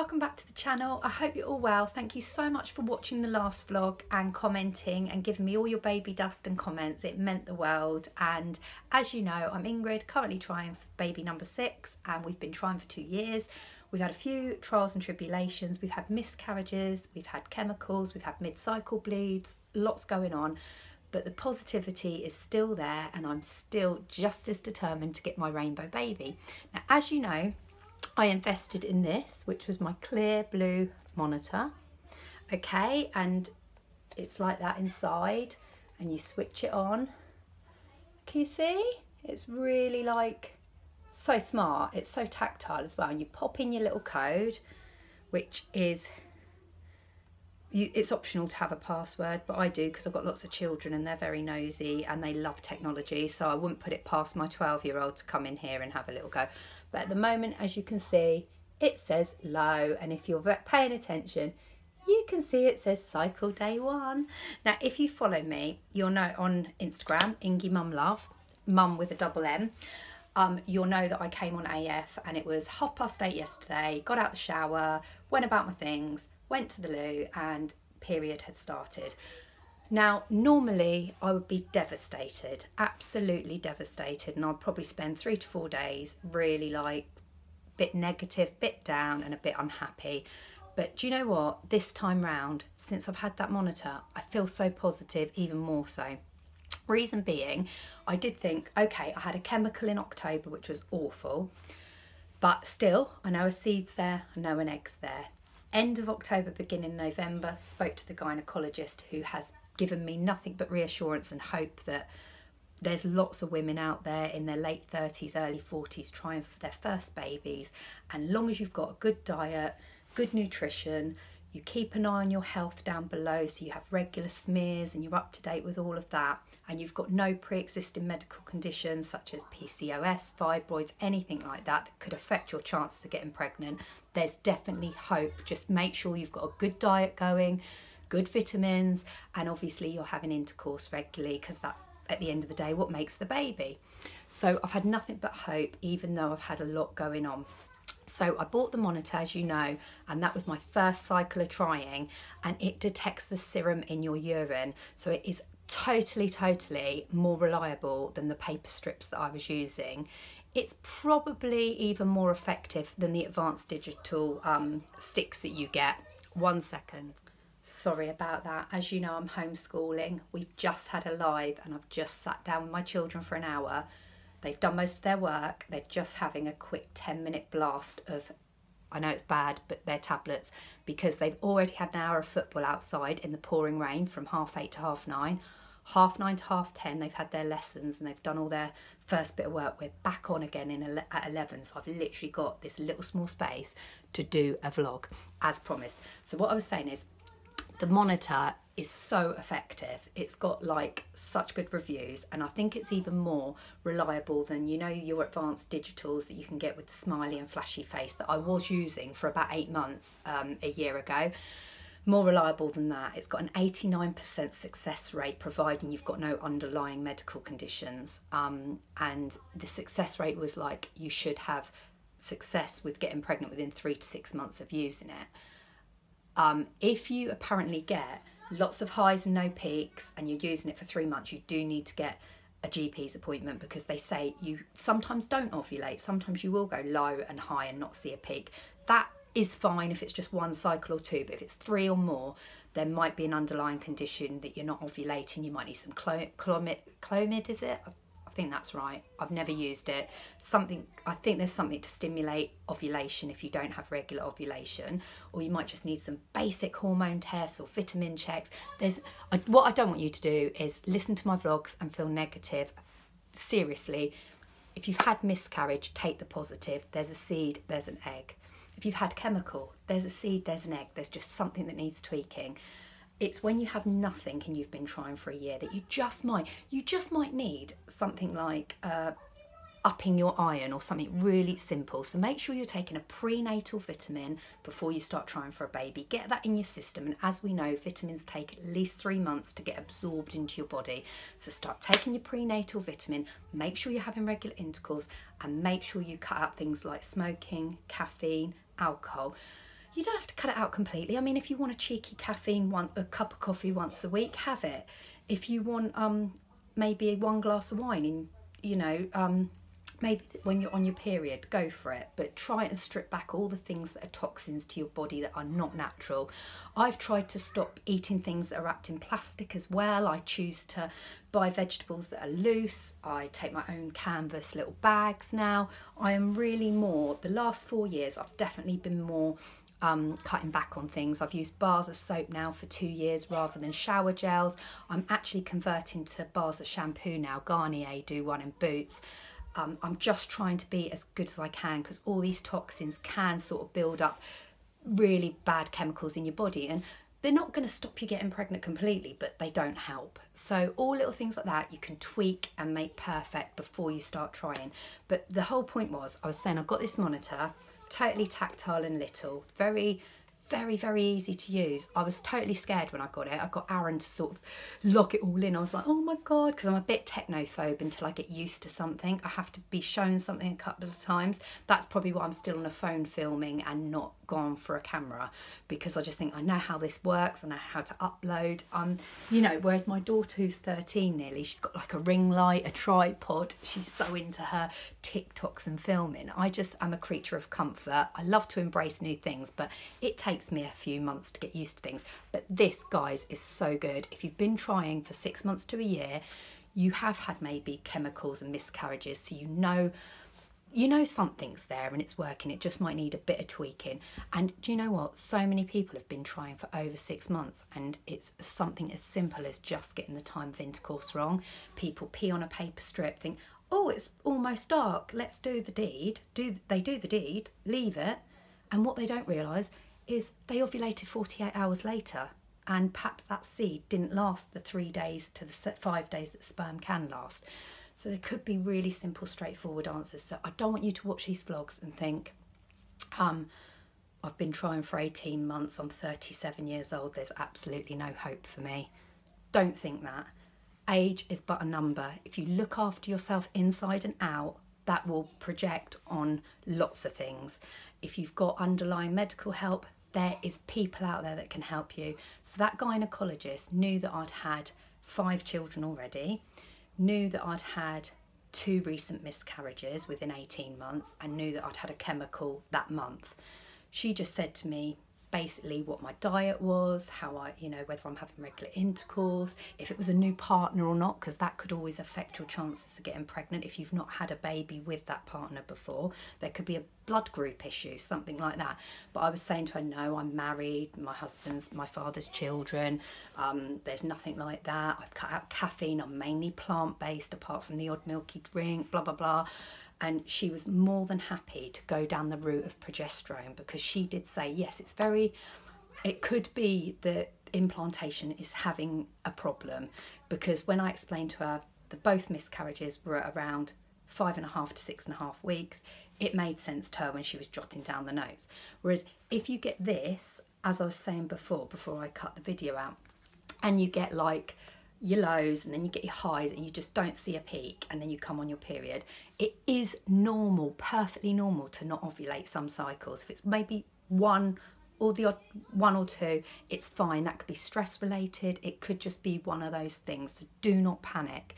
welcome back to the channel. I hope you're all well. Thank you so much for watching the last vlog and commenting and giving me all your baby dust and comments. It meant the world. And as you know, I'm Ingrid, currently trying for baby number 6, and we've been trying for 2 years. We've had a few trials and tribulations. We've had miscarriages, we've had chemicals, we've had mid-cycle bleeds, lots going on. But the positivity is still there, and I'm still just as determined to get my rainbow baby. Now, as you know, I invested in this, which was my CLEARBLUE monitor. Okay, and it's like that inside, and you switch it on. Can you see? It's really like so smart. It's so tactile as well, and you pop in your little code, which is it's optional to have a password, but I do because I've got lots of children and they're very nosy and they love technology, so I wouldn't put it past my 12-year-old to come in here and have a little go. But at the moment, as you can see, it says low, and if you're paying attention, you can see it says cycle day 1. Now, if you follow me, you'll know on Instagram, Ingy Mum Love, mum with a double M, you'll know that I came on AF and it was 8:30 yesterday, got out the shower, went about my things, went to the loo, and period had started. Now, normally I would be devastated, absolutely devastated, and I'd probably spend 3 to 4 days really like bit negative, bit down and a bit unhappy. But do you know what? This time round, since I've had that monitor, I feel so positive, even more so. Reason being, I did think, okay, I had a chemical in October, which was awful, but still, I know a seed's there, I know an egg's there. End of October, beginning November, spoke to the gynecologist, who has given me nothing but reassurance and hope that there's lots of women out there in their late 30s, early 40s trying for their first babies. And long as you've got a good diet, good nutrition, you keep an eye on your health down below, so you have regular smears and you're up to date with all of that, and you've got no pre-existing medical conditions such as PCOS, fibroids, anything like that that could affect your chances of getting pregnant, there's definitely hope. Just make sure you've got a good diet going, good vitamins, and obviously you're having intercourse regularly, because that's at the end of the day what makes the baby. So I've had nothing but hope, even though I've had a lot going on. So I bought the monitor, as you know, and that was my first cycle of trying, and it detects the serum in your urine. So it is totally more reliable than the paper strips that I was using. It's probably even more effective than the advanced digital sticks that you get. 1 second. Sorry about that. As you know, I'm homeschooling. We've just had a live and I've just sat down with my children for an hour. They've done most of their work. They're just having a quick 10-minute blast of, I know it's bad, but their tablets, because they've already had an hour of football outside in the pouring rain from 8:30 to 9:30. 9:30 to 10:30, they've had their lessons and they've done all their first bit of work. We're back on again at 11, so I've literally got this little small space to do a vlog, as promised. So what I was saying is, the monitor is so effective. It's got like such good reviews, and I think it's even more reliable than, you know, your advanced digitals that you can get with the smiley and flashy face that I was using for about 8 months a year ago. More reliable than that. It's got an 89% success rate, providing you've got no underlying medical conditions, and the success rate was like, you should have success with getting pregnant within 3 to 6 months of using it. If you apparently get lots of highs and no peaks and you're using it for 3 months, you do need to get a GP's appointment, because they say you sometimes don't ovulate. Sometimes you will go low and high and not see a peak. That is fine if it's just 1 cycle or 2, but if it's 3 or more, there might be an underlying condition that you're not ovulating. You might need some Clomid, is it? I think that's right. I've never used it. I think there's something to stimulate ovulation if you don't have regular ovulation, or you might just need some basic hormone tests or vitamin checks. What I don't want you to do is listen to my vlogs and feel negative. Seriously, if you've had miscarriage, take the positive. There's a seed, there's an egg. If you've had chemical, there's a seed, there's an egg. There's just something that needs tweaking. It's when you have nothing and you've been trying for a year that you just might need something like upping your iron or something really simple. So make sure you're taking a prenatal vitamin before you start trying for a baby. Get that in your system, and as we know, vitamins take at least 3 months to get absorbed into your body. So start taking your prenatal vitamin, make sure you're having regular intercourse, and make sure you cut out things like smoking, caffeine, alcohol. You don't have to cut it out completely. I mean, if you want a cheeky caffeine, a cup of coffee once a week, have it. If you want maybe one glass of wine in, you know, maybe when you're on your period, go for it. But try and strip back all the things that are toxins to your body that are not natural. I've tried to stop eating things that are wrapped in plastic as well. I choose to buy vegetables that are loose. I take my own canvas little bags now. I am really more, the last 4 years, I've definitely been more cutting back on things. I've used bars of soap now for 2 years rather than shower gels. I'm actually converting to bars of shampoo now. Garnier do one in Boots. I'm just trying to be as good as I can, because all these toxins can sort of build up really bad chemicals in your body, and they're not going to stop you getting pregnant completely, but they don't help. So all little things like that you can tweak and make perfect before you start trying. But the whole point was, I was saying, I've got this monitor, totally tactile and little, very easy to use. I was totally scared when I got it. I got Aaron to sort of lock it all in. I was like, oh my God, because I'm a bit technophobe. Until I get used to something, I have to be shown something a couple of times. That's probably why I'm still on a phone filming and not gone for a camera, because I just think I know how this works, I know how to upload. You know, whereas my daughter, who's 13 nearly, she's got like a ring light, a tripod, she's so into her TikToks and filming. I just am a creature of comfort. I love to embrace new things, but it takes me a few months to get used to things. But this, guys, is so good. If you've been trying for 6 months to a year, you have had maybe chemicals and miscarriages, so you know something's there and it's working. It just might need a bit of tweaking. And do you know what? So many people have been trying for over 6 months, and it's something as simple as just getting the time of intercourse wrong. People pee on a paper strip, think, oh, it's almost dark, let's do the deed. They do the deed, leave it, and what they don't realise is they ovulated 48 hours later, and perhaps that seed didn't last the 3 days to the 5 days that sperm can last. So there could be really simple, straightforward answers. So I don't want you to watch these vlogs and think, I've been trying for 18 months, I'm 37 years old, there's absolutely no hope for me. Don't think that. Age is but a number. If you look after yourself inside and out, that will project on lots of things. If you've got underlying medical help, there is people out there that can help you. So that gynecologist knew that I'd had 5 children already, knew that I'd had 2 recent miscarriages within 18 months, and knew that I'd had a chemical that month. She just said to me basically what my diet was, how I, you know, whether I'm having regular intercourse, if it was a new partner or not, because that could always affect your chances of getting pregnant. If you've not had a baby with that partner before, there could be a blood group issue, something like that. But I was saying to her, no, I'm married, my husband's my father's children, there's nothing like that. I've cut out caffeine, I'm mainly plant-based apart from the odd milky drink, blah blah blah. And she was more than happy to go down the route of progesterone, because she did say, yes, it could be that implantation is having a problem, because when I explained to her that both miscarriages were at around 5.5 to 6.5 weeks, it made sense to her when she was jotting down the notes. Whereas if you get this, as I was saying before I cut the video out, and you get like your lows and then you get your highs and you just don't see a peak, and then you come on your period, it is normal, perfectly normal, to not ovulate some cycles. If it's maybe one or the odd 1 or 2, it's fine. That could be stress related, it could just be one of those things, so do not panic.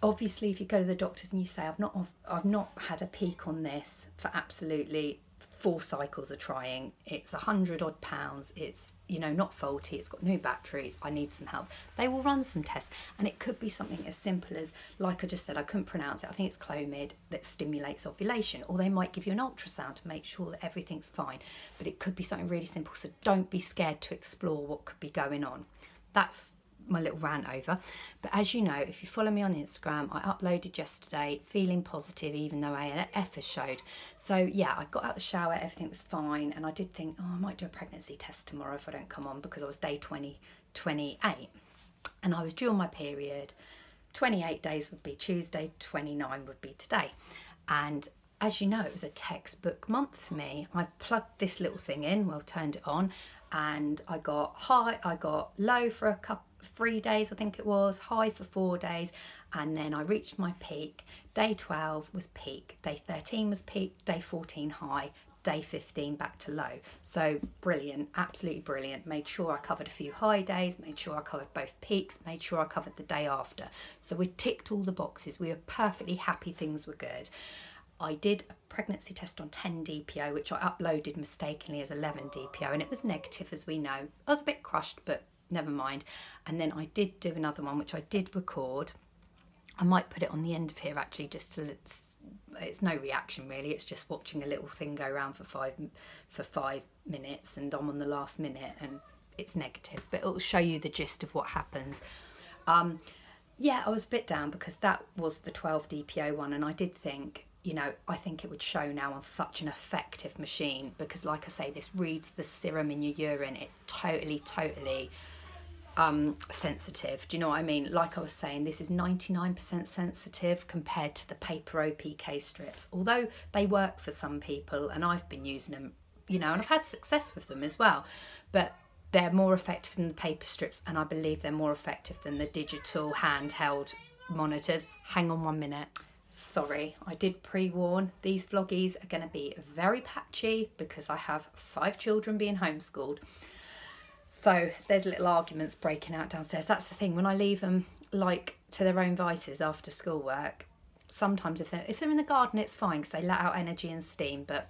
Obviously, if you go to the doctors and you say, I've not had a peak on this for absolutely 4 cycles of trying, it's 100 odd pounds, it's, you know, not faulty, it's got new batteries, I need some help, they will run some tests. And it could be something as simple as, like I just said, I couldn't pronounce it, I think it's Clomid, that stimulates ovulation, or they might give you an ultrasound to make sure that everything's fine. But it could be something really simple, so don't be scared to explore what could be going on. That's my little rant over. But as you know, if you follow me on Instagram, I uploaded yesterday feeling positive even though AF has showed. So yeah, I got out the shower, everything was fine, and I did think, oh, I might do a pregnancy test tomorrow if I don't come on, because I was day 28 and I was due on my period. 28 days would be Tuesday, 29 would be today. And as you know, it was a textbook month for me. I plugged this little thing in, well, turned it on, and I got high, I got low for a couple 3 days, I think it was, high for 4 days, and then I reached my peak. Day 12 was peak, day 13 was peak, day 14 high, day 15 back to low. So brilliant, absolutely brilliant. Made sure I covered a few high days, made sure I covered both peaks, made sure I covered the day after. So we ticked all the boxes. We were perfectly happy, things were good. I did a pregnancy test on 10 DPO, which I uploaded mistakenly as 11 DPO, and it was negative, as we know. I was a bit crushed, but never mind. And then I did do another one, which I did record. I might put it on the end of here actually, just to, it's no reaction really, it's just watching a little thing go around for five minutes, and I'm on the last minute and it's negative, but it'll show you the gist of what happens. Yeah, I was a bit down because that was the 12 DPO one, and I did think, you know, I think it would show now on such an effective machine, because like I say, this reads the serum in your urine. It's totally sensitive. Do you know what I mean? Like I was saying, this is 99% sensitive compared to the paper OPK strips, although they work for some people, and I've been using them, you know, and I've had success with them as well, but they're more effective than the paper strips, and I believe they're more effective than the digital handheld monitors. Hang on 1 minute. Sorry, I did pre-warn, these vloggies are going to be very patchy because I have 5 children being homeschooled. So there's little arguments breaking out downstairs. That's the thing, when I leave them like to their own vices after schoolwork, sometimes if they're in the garden it's fine because they let out energy and steam, but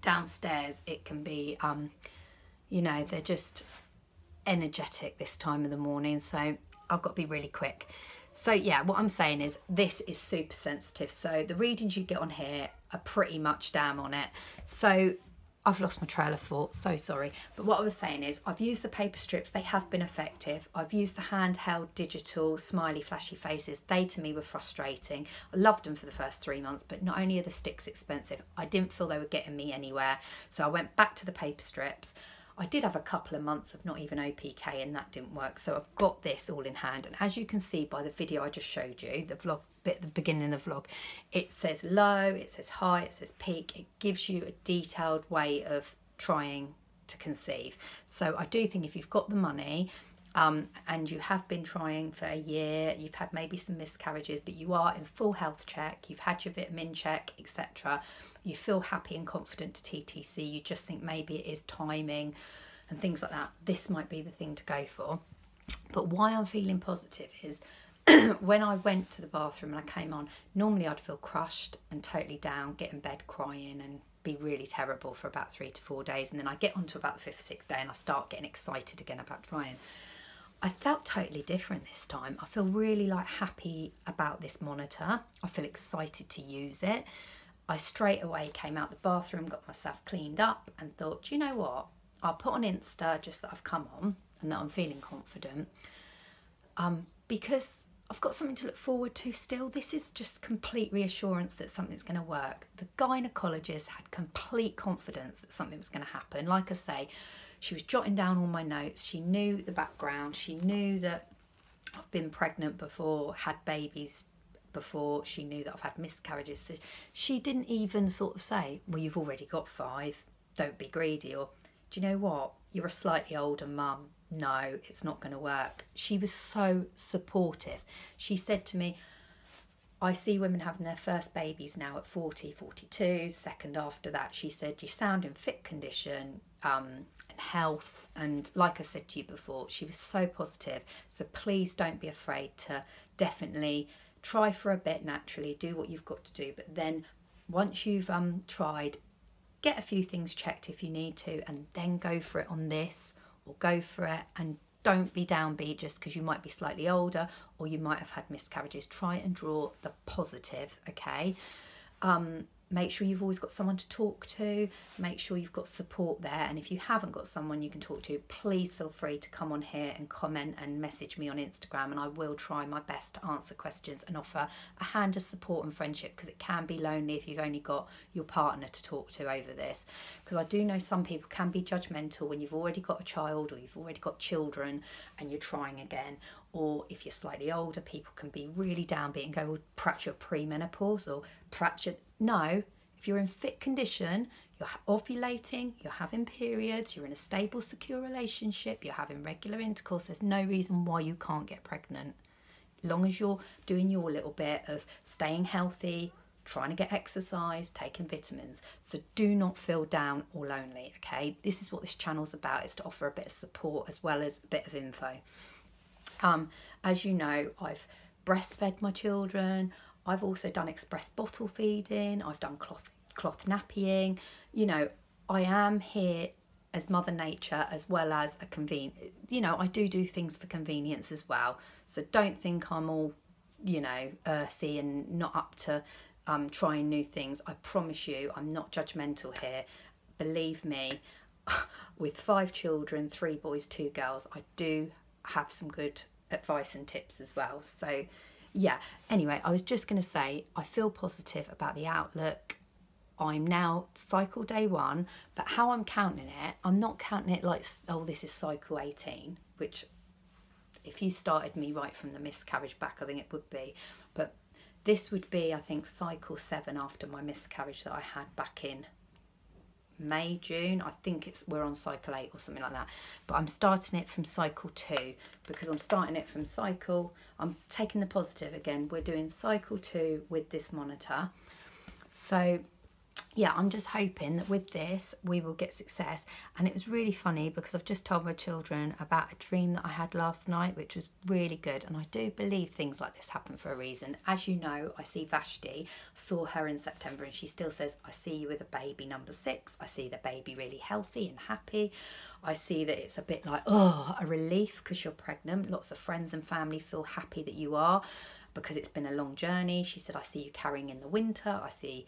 downstairs it can be, you know, they're just energetic this time of the morning, so I've got to be really quick. So yeah, what I'm saying is this is super sensitive. So the readings you get on here are pretty much damn on it. So I've lost my trail of thought, so sorry. But what I was saying is I've used the paper strips, they have been effective. I've used the handheld digital smiley flashy faces. They to me were frustrating. I loved them for the first 3 months, but not only are the sticks expensive, I didn't feel they were getting me anywhere. So I went back to the paper strips. I did have a couple of months of not even OPK and that didn't work. So I've got this all in hand. And as you can see by the video I just showed you, the vlog bit at the beginning of the vlog, it says low, it says high, it says peak. It gives you a detailed way of trying to conceive. So I do think if you've got the money and you have been trying for a year, you've had maybe some miscarriages, but you are in full health check, you've had your vitamin check, etc. You feel happy and confident to TTC, you just think maybe it is timing and things like that, this might be the thing to go for. But why I'm feeling positive is when I went to the bathroom and I came on, normally I'd feel crushed and totally down, get in bed crying and be really terrible for about 3 to 4 days, and then I get on to about the 5th, 6th day and I start getting excited again about trying. I felt totally different this time. I feel really like happy about this monitor. I feel excited to use it. I straight away came out the bathroom, got myself cleaned up and thought, do you know what? I'll put on Insta just that I've come on and that I'm feeling confident, because I've got something to look forward to still. This is just complete reassurance that something's going to work. The gynecologist had complete confidence that something was going to happen. Like I say, she was jotting down all my notes. She knew the background. She knew that I've been pregnant before, had babies before. She knew that I've had miscarriages. So she didn't even sort of say, well, you've already got 5. Don't be greedy. Or, do you know what? You're a slightly older mum. No, it's not going to work. She was so supportive. She said to me, I see women having their first babies now at 40, 42. Second after that, she said, you sound in fit condition and health. And like I said to you before, she was so positive. So please don't be afraid to definitely try for a bit naturally, do what you've got to do. But then once you've tried, get a few things checked if you need to, and then go for it on this, or go for it, and don't be downbeat just because you might be slightly older or you might have had miscarriages. Try and draw the positive, okay? Make sure you've always got someone to talk to. Make sure you've got support there. And if you haven't got someone you can talk to, please feel free to come on here and comment and message me on Instagram, and I will try my best to answer questions and offer a hand of support and friendship, because it can be lonely if you've only got your partner to talk to over this. Because I do know some people can be judgmental when you've already got a child or you've already got children and you're trying again. Or if you're slightly older, people can be really downbeat and go, well, perhaps you're premenopause, or perhaps you're... No, if you're in fit condition, you're ovulating, you're having periods, you're in a stable, secure relationship, you're having regular intercourse, there's no reason why you can't get pregnant. As long as you're doing your little bit of staying healthy, trying to get exercise, taking vitamins. So do not feel down or lonely, okay? This is what this channel's about, is to offer a bit of support as well as a bit of info. As you know, I've breastfed my children. I've also done express bottle feeding. I've done cloth nappying. You know, I am here as Mother Nature as well as a I do things for convenience as well. So don't think I'm all, earthy and not up to trying new things. I promise you, I'm not judgmental here. Believe me, with 5 children, 3 boys, 2 girls, I do have some good advice and tips as well. So yeah, anyway, I was just going to say, I feel positive about the outlook. I'm now cycle day 1, but how I'm counting it, I'm not counting it like, oh, this is cycle 18, which if you started me right from the miscarriage back, I think it would be. But this would be, I think, cycle 7 after my miscarriage that I had back in May, June. I think we're on cycle 8 or something like that. But I'm starting it from cycle 2 because I'm starting it from I'm taking the positive again. We're doing cycle 2 with this monitor. So yeah, I'm just hoping that with this we will get success. And it was really funny because I've just told my children about a dream that I had last night, which was really good. And I do believe things like this happen for a reason. As you know, I see Vashti, saw her in September, and she still says, I see you with a baby number 6. I see the baby really healthy and happy. I see that it's a bit like, oh, a relief because you're pregnant. Lots of friends and family feel happy that you are because it's been a long journey. She said, I see you carrying in the winter. I see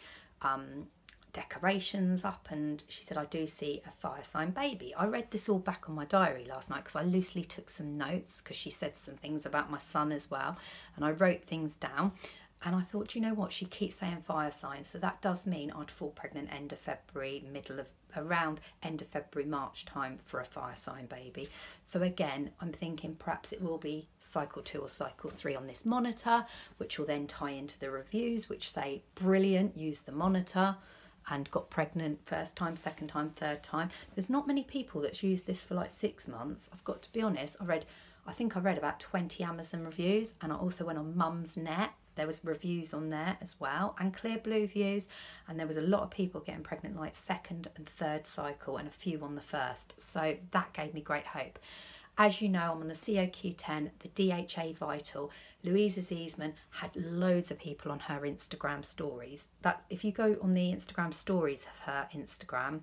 decorations up, and she said, I do see a fire sign baby. I read this all back on my diary last night because I loosely took some notes because she said some things about my son as well, and I wrote things down. And I thought, you know what, she keeps saying fire signs, so that does mean I'd fall pregnant end of February, around end of February, March time for a fire sign baby. So again, I'm thinking perhaps it will be cycle 2 or cycle 3 on this monitor, which will then tie into the reviews which say, brilliant, use the monitor and got pregnant first time, second time, third time. There's not many people that's used this for like 6 months. I've got to be honest, I think I read about 20 Amazon reviews, and I also went on Mum's Net. There was reviews on there as well, and CLEARBLUE views, and there was a lot of people getting pregnant like 2nd and 3rd cycle and a few on the 1st. So that gave me great hope. As you know, I'm on the COQ10, the DHA Vital. Louisa Ziesman had loads of people on her Instagram stories. That if you go on the Instagram stories of her Instagram,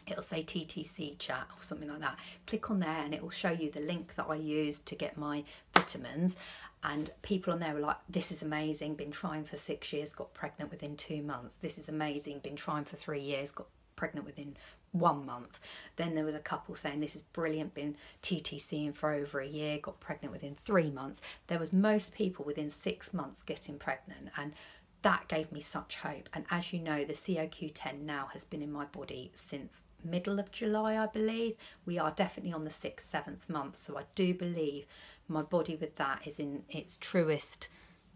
it'll say TTC chat or something like that. Click on there and it will show you the link that I used to get my vitamins. And people on there were like, this is amazing, been trying for 6 years, got pregnant within 2 months. This is amazing, been trying for 3 years, got pregnant within 1 month. Then there was a couple saying this is brilliant, been TTCing for over a year, got pregnant within 3 months. There was most people within 6 months getting pregnant, and that gave me such hope. And as you know, the COQ10 now has been in my body since middle of July, I believe. We are definitely on the 6th, 7th month, so I do believe my body with that is in its truest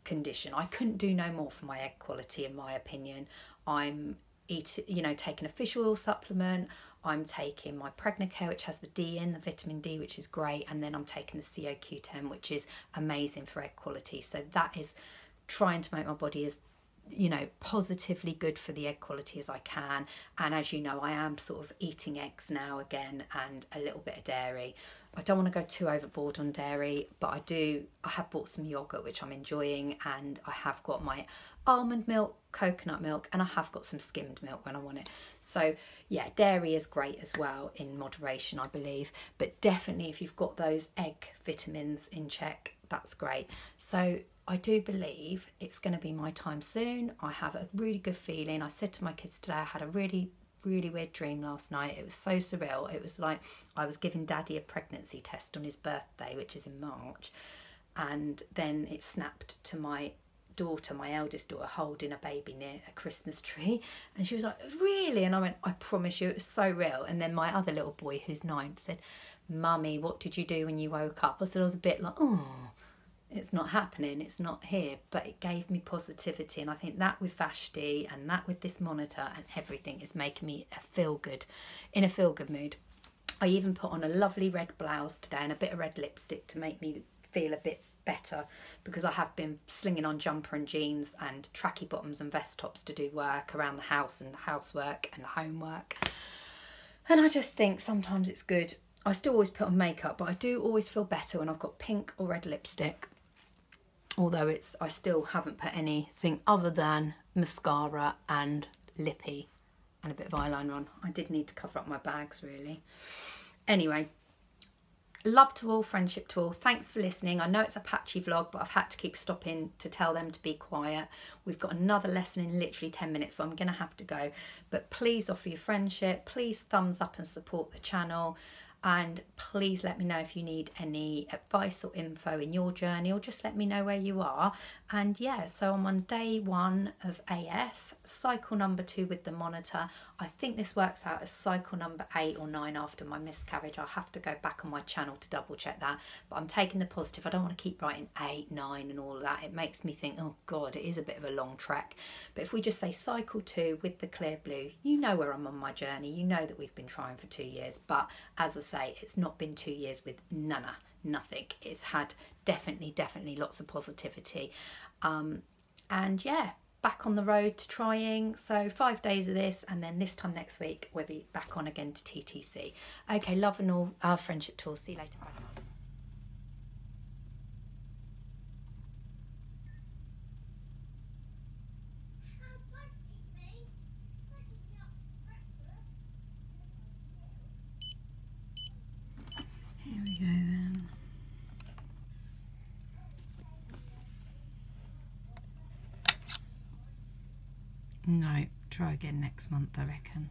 condition. I couldn't do no more for my egg quality, in my opinion. I'm taking a fish oil supplement. I'm taking my Pregnacare, which has the D in, the vitamin D, which is great, and then I'm taking the COQ10, which is amazing for egg quality. So that is trying to make my body as positively good for the egg quality as I can. And as you know, I am sort of eating eggs now again, and a little bit of dairy. I don't want to go too overboard on dairy, but I have bought some yogurt which I'm enjoying, and I have got my almond milk, coconut milk, and I have got some skimmed milk when I want it. So yeah, dairy is great as well, in moderation I believe, but definitely if you've got those egg vitamins in check, that's great. So I do believe it's going to be my time soon. I have a really good feeling. I said to my kids today, I had a really weird dream last night. It was so surreal. It was like I was giving Daddy a pregnancy test on his birthday, which is in March, and then it snapped to my daughter, my eldest daughter, holding a baby near a Christmas tree, and she was like, really? And I went, I promise you, it was so real. And then my other little boy, who's 9, said, Mummy, what did you do when you woke up? I said, I was a bit like, oh, it's not happening, it's not here. But it gave me positivity, and I think that with Vashti and that with this monitor and everything is making me in a feel good mood. I even put on a lovely red blouse today and a bit of red lipstick to make me feel a bit better, because I have been slinging on jumper and jeans and tracky bottoms and vest tops to do work around the house and housework and homework. And I just think sometimes it's good. I still always put on makeup, but I do always feel better when I've got pink or red lipstick. Although I still haven't put anything other than mascara and lippy and a bit of eyeliner on. I did need to cover up my bags really. Anyway, love to all, friendship to all. Thanks for listening. I know it's a patchy vlog, but I've had to keep stopping to tell them to be quiet. We've got another lesson in literally 10 minutes, so I'm going to have to go. But please offer your friendship. Please thumbs up and support the channel. And please let me know if you need any advice or info in your journey, or just let me know where you are. And yeah, so I'm on day 1 of AF, cycle number 2 with the monitor. I think this works out as cycle number 8 or 9 after my miscarriage. I'll have to go back on my channel to double check that. But I'm taking the positive. I don't want to keep writing 8, 9 and all of that. It makes me think, oh God, it is a bit of a long trek. But if we just say cycle 2 with the clear blue, you know where I'm on my journey. You know that we've been trying for 2 years. But as I say, it's not been 2 years with nothing. It's had definitely lots of positivity. And yeah, back on the road to trying. So 5 days of this, and then this time next week we'll be back on again to TTC. Okay, love and all, our friendship tour. See you later. Bye. Here we go then. No, try again next month, I reckon.